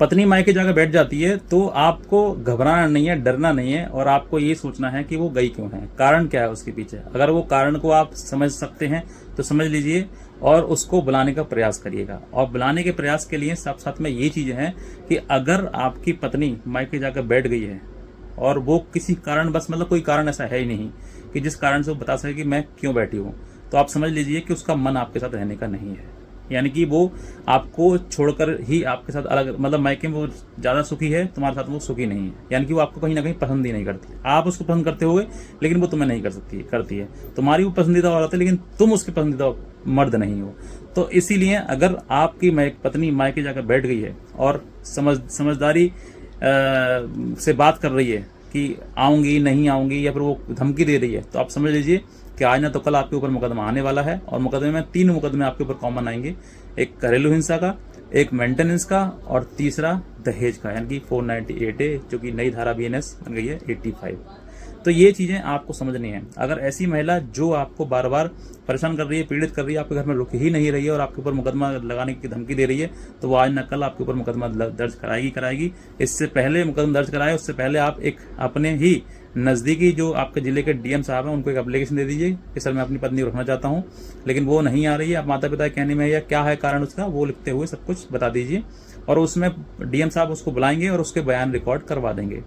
पत्नी मायके जाकर बैठ जाती है तो आपको घबराना नहीं है, डरना नहीं है, और आपको ये सोचना है कि वो गई क्यों है, कारण क्या है उसके पीछे। अगर वो कारण को आप समझ सकते हैं तो समझ लीजिए और उसको बुलाने का प्रयास करिएगा। और बुलाने के प्रयास के लिए साथ साथ में ये चीजें हैं कि अगर आपकी पत्नी मायके जाकर बैठ गई है और वो किसी कारण बस मतलब कोई कारण ऐसा है ही नहीं कि जिस कारण से वो बता सके कि मैं क्यों बैठी हूँ, तो आप समझ लीजिए कि उसका मन आपके साथ रहने का नहीं है। यानी कि वो आपको छोड़कर ही आपके साथ अलग मतलब मायके में वो ज़्यादा सुखी है, तुम्हारे साथ वो सुखी नहीं है। यानी कि वो आपको कहीं ना कहीं पसंद ही नहीं करती। आप उसको पसंद करते होगे लेकिन वो तुम्हें नहीं करती है। तुम्हारी वो पसंदीदा औरत है लेकिन तुम उसके पसंदीदा मर्द नहीं हो। तो इसीलिए अगर आपकी पत्नी मायके जाकर बैठ गई है और समझदारी से बात कर रही है कि आऊंगी नहीं आऊंगी, या फिर वो धमकी दे रही है, तो आप समझ लीजिए कि आज ना तो कल आपके ऊपर मुकदमा आने वाला है। और मुकदमे में 3 मुकदमे आपके ऊपर कॉमन आएंगे, एक घरेलू हिंसा का, एक मेंटेनेंस का, और तीसरा दहेज का, यानी कि 498A, जो कि नई धारा BNS बन गई है 85। तो ये चीजें आपको समझनी है। अगर ऐसी महिला जो आपको बार बार परेशान कर रही है, पीड़ित कर रही है, आपके घर में रुक ही नहीं रही है और आपके ऊपर मुकदमा लगाने की धमकी दे रही है, तो वो आज न कल आपके ऊपर मुकदमा दर्ज कराएगी। इससे पहले मुकदमा दर्ज कराए उससे पहले आप एक अपने ही नज़दीकी जो आपके जिले के DM साहब हैं उनको एक एप्लीकेशन दे दीजिए कि सर मैं अपनी पत्नी को रखना चाहता हूँ लेकिन वो नहीं आ रही है, आप माता पिता के कहने में, या क्या है कारण उसका, वो लिखते हुए सब कुछ बता दीजिए। और उसमें DM साहब उसको बुलाएंगे और उसके बयान रिकॉर्ड करवा देंगे।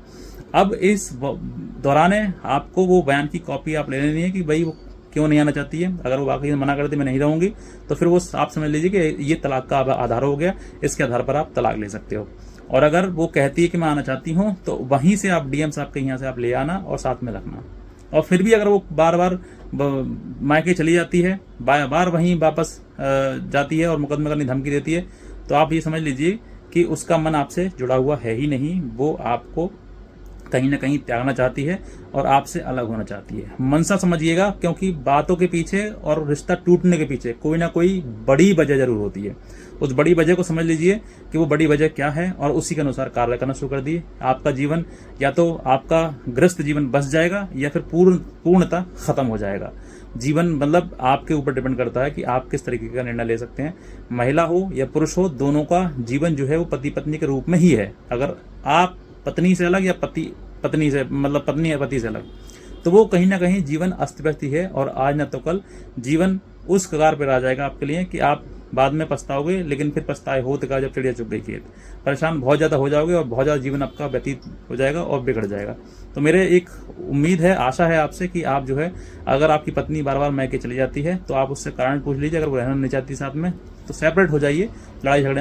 अब इस दौरान आपको वो बयान की कॉपी आप ले लेनी है कि भाई वो क्यों नहीं आना चाहती है। अगर वो वाकई मना करती मैं नहीं रहूंगी, तो फिर वो आप समझ लीजिए कि ये तलाक का आधार हो गया, इसके आधार पर आप तलाक ले सकते हो। और अगर वो कहती है कि मैं आना चाहती हूँ, तो वहीं से आप DM साहब के यहाँ से आप ले आना और साथ में रखना। और फिर भी अगर वो बार बार मायके चली जाती है, बार बार वहीं वापस जाती है और मुकदमे करने की धमकी देती है, तो आप ये समझ लीजिए कि उसका मन आपसे जुड़ा हुआ है ही नहीं। वो आपको कहीं ना कहीं त्यागना चाहती है और आपसे अलग होना चाहती है। मनसा समझिएगा, क्योंकि बातों के पीछे और रिश्ता टूटने के पीछे कोई ना कोई बड़ी वजह जरूर होती है। उस बड़ी वजह को समझ लीजिए कि वो बड़ी वजह क्या है और उसी के अनुसार कार्य करना शुरू कर दिए। आपका जीवन या तो आपका ग्रस्त जीवन बस जाएगा या फिर पूर्णतः खत्म हो जाएगा। जीवन मतलब आपके ऊपर डिपेंड करता है कि आप किस तरीके का निर्णय ले सकते हैं। महिला हो या पुरुष हो, दोनों का जीवन जो है वो पति पत्नी के रूप में ही है। अगर आप पत्नी से अलग या पत्नी से मतलब पत्नी या पति से अलग, तो वो कहीं ना कहीं जीवन अस्त व्यस्त ही है। और आज न तो कल जीवन उस कगार पर आ जाएगा आपके लिए कि आप बाद में पछताओगे, लेकिन फिर पछताए होते का जब चिड़िया चुग गई खेत। परेशान बहुत ज़्यादा हो जाओगे और बहुत ज़्यादा जीवन आपका व्यतीत हो जाएगा और बिगड़ जाएगा। तो मेरे एक उम्मीद है, आशा है आपसे कि आप जो है, अगर आपकी पत्नी बार बार मायके चली जाती है तो आप उससे कारण पूछ लीजिए। अगर वो रहना नहीं चाहती साथ में तो सेपरेट हो जाइए, लड़ाई झगड़े